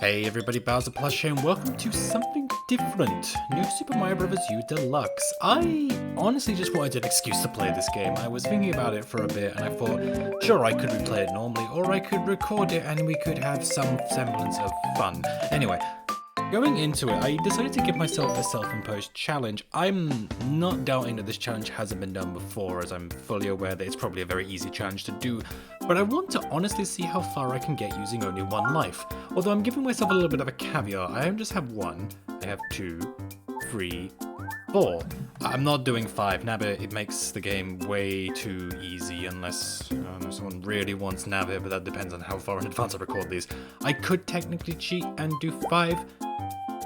Hey everybody, Bowser Plush here, and welcome to something different. New Super Mario Bros. U Deluxe. I honestly just wanted an excuse to play this game. I was thinking about it for a bit, and I thought, sure, I could replay it normally, or I could record it and we could have some semblance of fun. Anyway, going into it, I decided to give myself a self-imposed challenge. I'm not doubting that this challenge hasn't been done before, as I'm fully aware that it's probably a very easy challenge to do, but I want to honestly see how far I can get using only one life. Although I'm giving myself a little bit of a caveat. I don't just have one, I have 2, 3, 4. I'm not doing 5. Nabbit, it makes the game way too easy unless someone really wants Nabbit, but that depends on how far in advance I record these. I could technically cheat and do 5,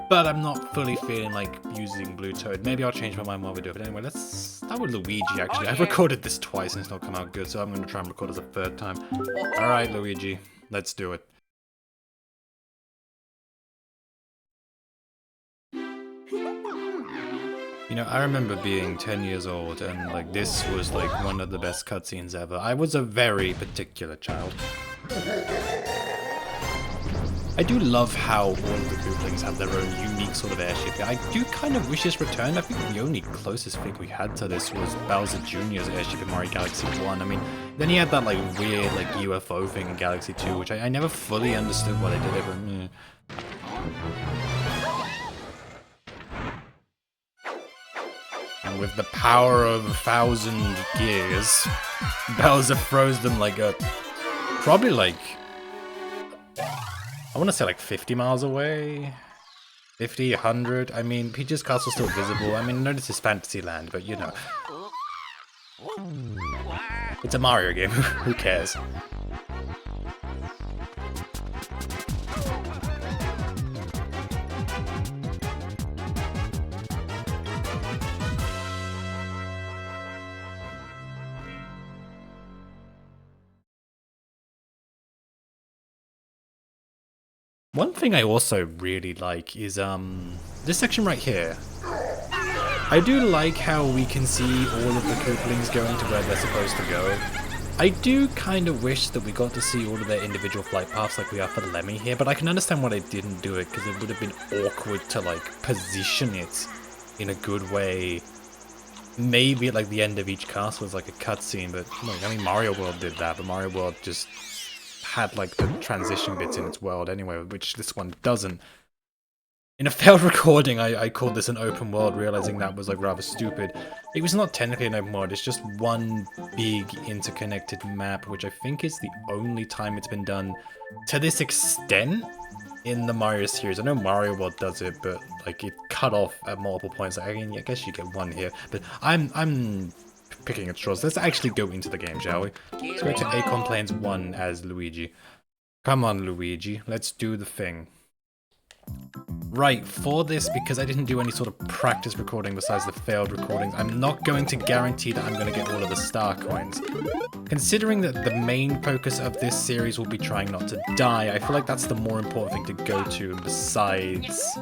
but I'm not fully feeling like using Blue Toad. Maybe I'll change my mind while we do it. But anyway, let's start with Luigi, actually. I've recorded this twice and it's not come out good, so I'm going to try and record it a third time. Alright, Luigi, let's do it. You know, I remember being 10 years old and like this was like one of the best cutscenes ever. I was a very particular child. I do love how all of the Gooblings have their own unique sort of airship. I do kind of wish this returned. I think the only closest thing we had to this was Bowser Jr.'s airship in Mario Galaxy 1. I mean, then he had that like weird like UFO thing in Galaxy 2, which I never fully understood why they did it, but And with the power of 1,000 gears, Bowser throws them like probably like, I want to say like 50 miles away, 50, 100. I mean, Peach's castle's still visible. I mean, I know this is Fantasyland, but you know. It's a Mario game, who cares? One thing I also really like is this section right here. I do like how we can see all of the Kooplings going to where they're supposed to go. I do kind of wish that we got to see all of their individual flight paths like we are for the Lemmy here, but I can understand why they didn't do it, because it would have been awkward to like position it in a good way. Maybe at like the end of each castle was like a cutscene, but like, I mean Mario World did that, but Mario World just had like the transition bits in its world anyway, which this one doesn't. In a failed recording, I called this an open world, realizing that was like rather stupid. It was not technically an open world, it's just one big interconnected map, which I think is the only time it's been done to this extent in the Mario series. I know Mario World does it, but like it cut off at multiple points. Like, I mean, I guess you get one here, but I'm picking at straws. Let's actually go into the game, shall we? Let's go to Acorn Plains 1 as Luigi. Come on, Luigi. Let's do the thing. Right, for this, because I didn't do any sort of practice recording besides the failed recordings, I'm not going to guarantee that I'm going to get all of the star coins. Considering that the main focus of this series will be trying not to die, I feel like that's the more important thing to go to, and besides,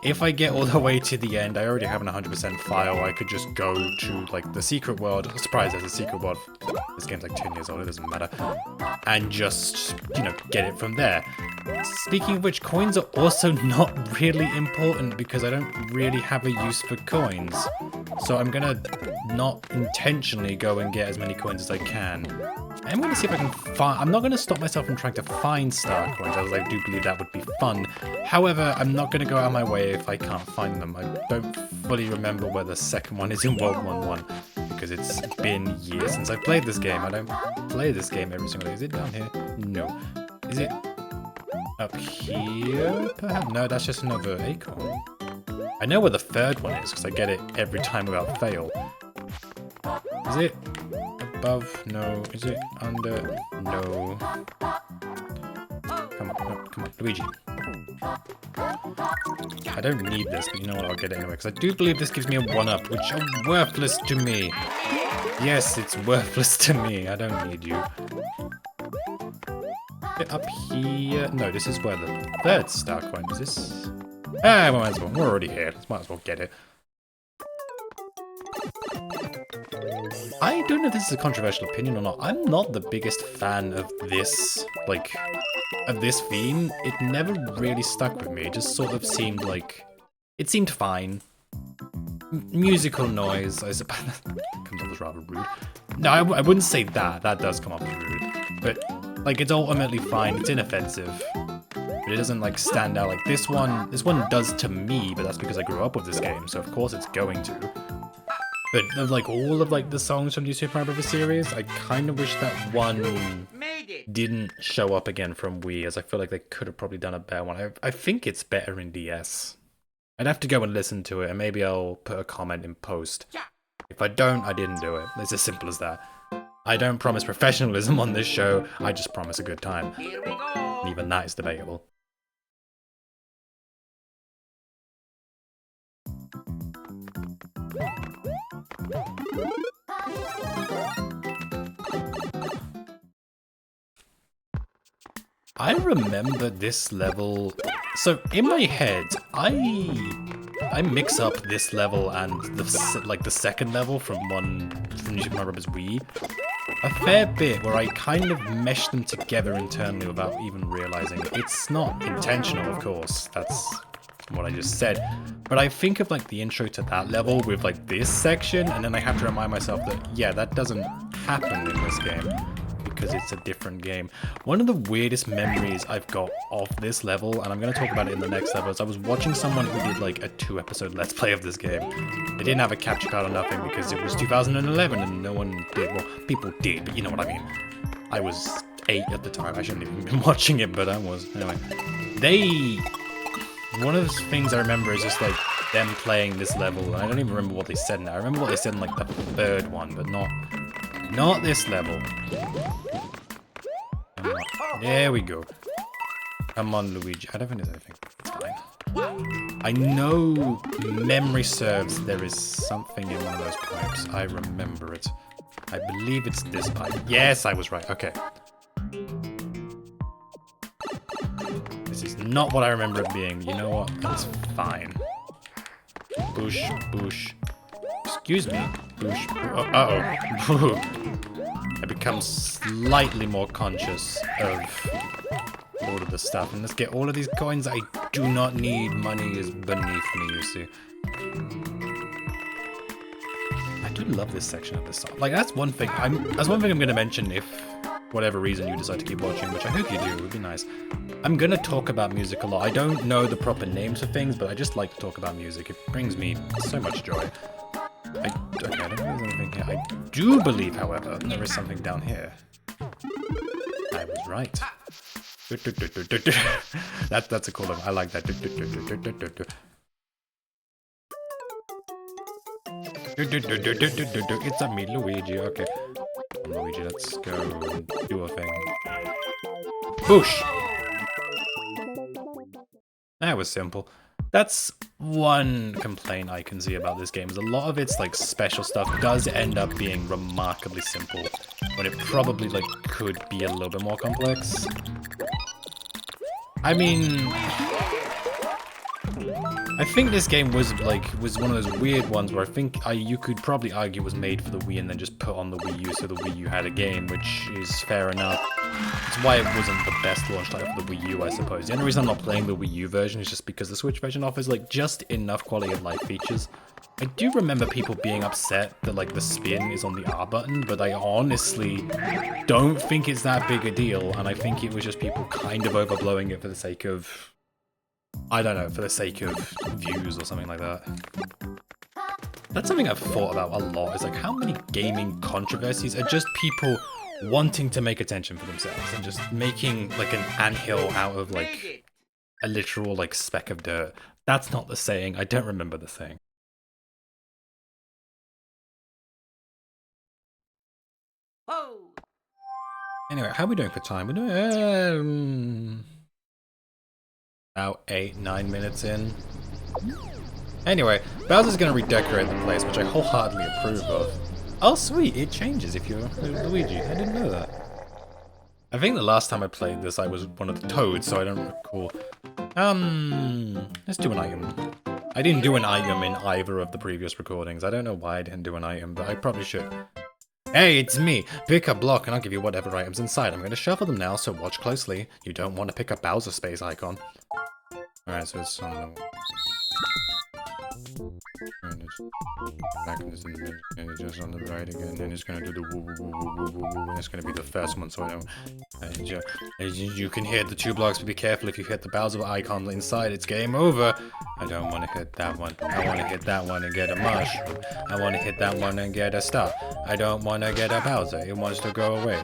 if I get all the way to the end, I already have an 100% file. I could just go to like the secret world. Surprise, there's a secret world. This game's like 10 years old, it doesn't matter. And just, you know, get it from there. Speaking of which, coins are also not really important because I don't really have a use for coins. So I'm gonna not intentionally go and get as many coins as I can. I'm going to see if I can find... I'm not going to stop myself from trying to find star coins, as I do believe that would be fun. However, I'm not going to go out of my way if I can't find them. I don't fully remember where the second one is in World 1-1, because it's been years since I've played this game. I don't play this game every single day. Is it down here? No. Is it up here, perhaps? No, that's just another acorn. I know where the third one is, because I get it every time without fail. Is it above? No. Is it under? No. Come on, no, come on, Luigi. I don't need this, but you know what, I'll get it anyway, because I do believe this gives me a 1-up, which are worthless to me. Yes, it's worthless to me. I don't need you. Up here. No, this is where the third star coin is. This? Ah, we might as well. We're already here. Might as well get it. I don't know if this is a controversial opinion or not. I'm not the biggest fan of this, like, of this theme. It never really stuck with me. It just sort of seemed like, it seemed fine. Musical noise, I suppose, comes off as rather rude. No, I wouldn't say that. That does come off as rude. But, like, it's ultimately fine. It's inoffensive. But it doesn't, like, stand out. Like, this one does to me, but that's because I grew up with this game, so of course it's going to. But of, like, all of, like, the songs from the Super Mario Bros. Series, I kind of wish that one didn't show up again from Wii, as I feel like they could have probably done a better one. I think it's better in DS. I'd have to go and listen to it, and maybe I'll put a comment in post. If I don't, I didn't do it. It's as simple as that. I don't promise professionalism on this show, I just promise a good time. Here we go. And even that is debatable. I remember this level. So in my head, I mix up this level and the second level from New Super Mario Bros. Wii a fair bit, where I kind of mesh them together internally without even realizing it. It's not intentional, of course. That's what I just said. But I think of like the intro to that level with like this section, and then I have to remind myself that yeah, that doesn't happen in this game, because it's a different game. One of the weirdest memories I've got of this level, and I'm going to talk about it in the next level, is I was watching someone who did like a 2-episode Let's Play of this game. They didn't have a capture card or nothing because it was 2011 and no one did. Well, people did, but you know what I mean. I was 8 at the time. I shouldn't have even been watching it, but I was. Anyway, one of the things I remember is just like them playing this level, and I don't even remember what they said now. I remember what they said in like the third one, but not this level. There we go. Come on, Luigi. I don't think there's anything. It's fine. I know memory serves there is something in one of those pipes. I remember it. I believe it's this pipe. Yes, I was right. Okay. This is not what I remember it being. You know what? That's fine. Boosh, boosh. Excuse me. Boosh. Uh-oh. I become slightly more conscious of all of the stuff. And let's get all of these coins. I do not need. Money is beneath me, you see. I do love this section of this song. Like, that's one thing I'm going to mention if, for whatever reason, you decide to keep watching, which I hope you do. It would be nice. I'm going to talk about music a lot. I don't know the proper names for things, but I just like to talk about music. It brings me so much joy. I don't know if there's anything here. I do believe, however, there is something down here. I was right. That's a cool one. I like that. It's a me, Luigi. Okay. Luigi, let's go do a thing. Boosh! That was simple. That's one complaint I can see about this game, is a lot of its like special stuff does end up being remarkably simple, when it probably like could be a little bit more complex. I mean, I think this game was one of those weird ones where I think you could probably argue it was made for the Wii and then just put on the Wii U so the Wii U had a game, which is fair enough. It's why it wasn't the best launch title for the Wii U, I suppose. The only reason I'm not playing the Wii U version is just because the Switch version offers like just enough quality of life features. I do remember people being upset that like the spin is on the R button, but I honestly don't think it's that big a deal, and I think it was just people kind of overblowing it for the sake of, I don't know, for the sake of views or something like that. That's something I've thought about a lot, is like how many gaming controversies are just people wanting to make attention for themselves and just making like an anthill out of like a literal like speck of dirt. That's not the saying. I don't remember the saying. Whoa. Anyway, how are we doing for time? We're doing about 8-9 minutes in. Anyway, Bowser's gonna redecorate the place, which I wholeheartedly approve of. Oh sweet, it changes if you're Luigi. I didn't know that. I think the last time I played this I was one of the Toads, so I don't recall. Let's do an item. I didn't do an item in either of the previous recordings. I don't know why I didn't do an item, but I probably should. Hey, it's me! Pick a block and I'll give you whatever items inside. I'm gonna shuffle them now, so watch closely. You don't want to pick up Bowser space icon. Alright, so it's on the... Back in this in the middle, and it's just on the right again, and it's gonna do the woo woo woo woo woo woo woo, and it's gonna be the first one, so I know. And you can hit the 2 blocks, but be careful if you hit the Bowser icon inside, it's game over. I don't want to hit that one. I want to hit that one and get a mush. I want to hit that one and get a star. I don't want to get a Bowser. It wants to go away.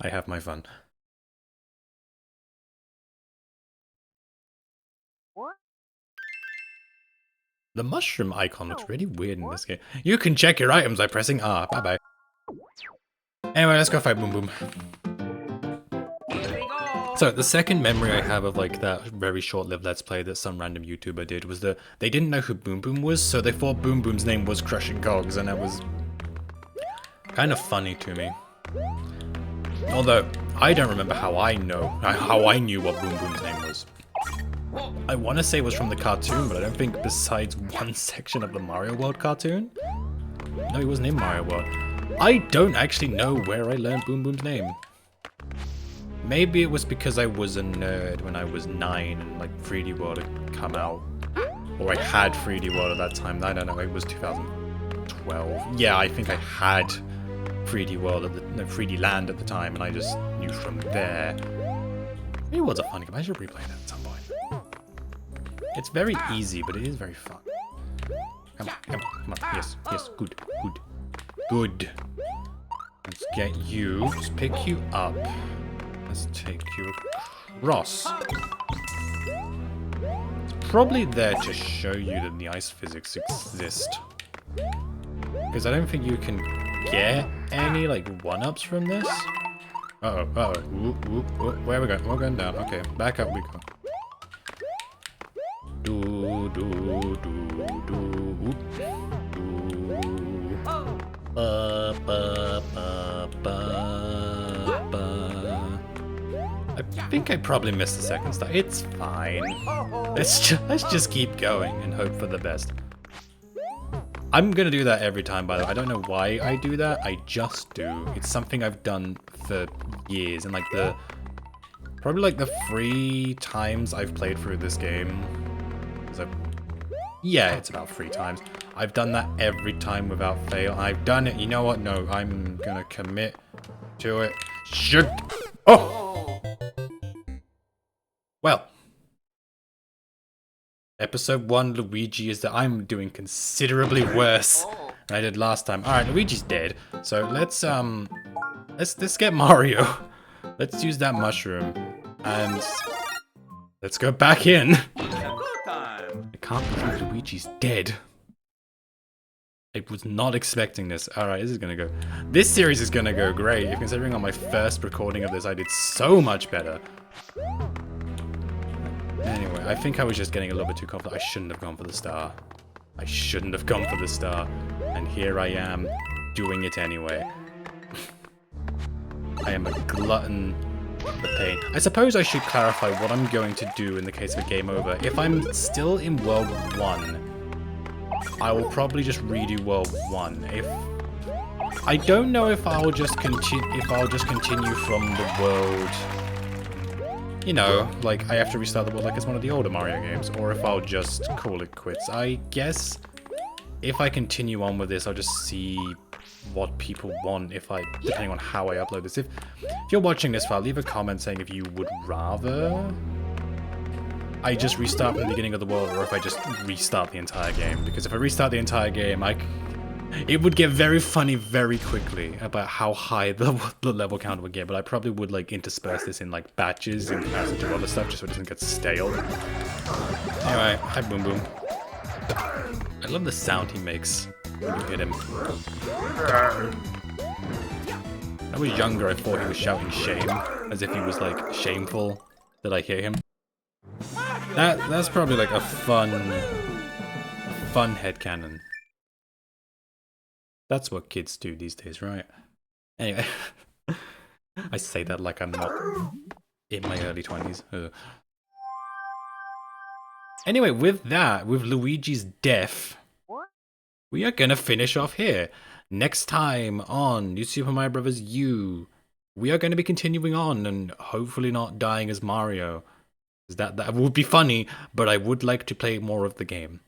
I have my fun. The mushroom icon looks really weird in this game. You can check your items by pressing R. Bye-bye. Anyway, let's go fight Boom Boom. So, the second memory I have of like that very short-lived Let's Play that some random YouTuber did was that they didn't know who Boom Boom was, so they thought Boom Boom's name was Crushing Cogs, and that was kind of funny to me. Although, I don't remember how I knew what Boom Boom's name was. I want to say it was from the cartoon, but I don't think besides one section of the Mario World cartoon. No, he wasn't in Mario World. I don't actually know where I learned Boom Boom's name. Maybe it was because I was a nerd when I was 9 and like 3D World had come out. Or I had 3D World at that time. I don't know, it was 2012. Yeah, I think I had 3D World at the 3D Land at the time, and I just knew from there. It was a fun game. I should replay it at some point. It's very easy, but it is very fun. Come on, come on, come on. Yes, yes, good, good, good. Let's get you. Let's pick you up. Let's take you across. It's probably there to show you that the ice physics exist. Because I don't think you can get any, like, one-ups from this. Uh-oh, uh-oh. Ooh, ooh, ooh. Where are we going? We're going down. Okay, back up we go. Do, do, do, do, whoop. Do. Ba, ba, ba, ba, ba. I think I probably missed the second star. It's fine. Let's just keep going and hope for the best. I'm gonna do that every time, by the way. I don't know why I do that. I just do. It's something I've done for years, and like probably like the 3 times I've played through this game. Yeah, it's about 3 times. I've done that every time without fail. I've done it. You know what? No, I'm gonna commit to it. Should. Oh! Well. Episode 1, Luigi is that I'm doing considerably worse than I did last time. Alright, Luigi's dead. So let's get Mario. Let's use that mushroom. And let's go back in. I can't believe Luigi's dead. I was not expecting this. Alright, this is gonna go. This series is gonna go great. Considering on my first recording of this, I did so much better. Anyway, I think I was just getting a little bit too confident. I shouldn't have gone for the star. I shouldn't have gone for the star. And here I am, doing it anyway. I am a glutton for pain. I suppose I should clarify what I'm going to do in the case of a game over. If I'm still in World 1, I will probably just redo World 1. I don't know if I'll just continue from the world. You know, like I have to restart the world like it's one of the older Mario games, or if I'll just call it quits. I guess if I continue on with this, I'll just see what people want depending on how I upload this. If you're watching this file, leave a comment saying if you would rather I just restart from the beginning of the world, or if I just restart the entire game. Because if I restart the entire game, it would get very funny very quickly about how high the level count would get, but I probably would like intersperse this in like batches in comparison to other stuff just so it doesn't get stale. Anyway, hi Boom Boom. I love the sound he makes when you hit him. When I was younger, I thought he was shouting shame, as if he was like shameful that I hit him. That's probably like a fun headcanon. That's what kids do these days, right? Anyway, I say that like I'm not in my early 20s. Anyway, with Luigi's death, we are gonna finish off here. Next time on New Super Mario Bros. U, we are going to be continuing on and hopefully not dying as Mario. That would be funny, but I would like to play more of the game.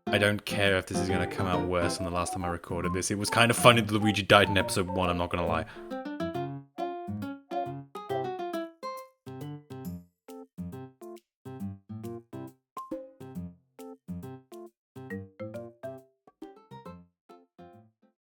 I don't care if this is going to come out worse than the last time I recorded this. It was kind of funny that Luigi died in episode 1, I'm not going to lie.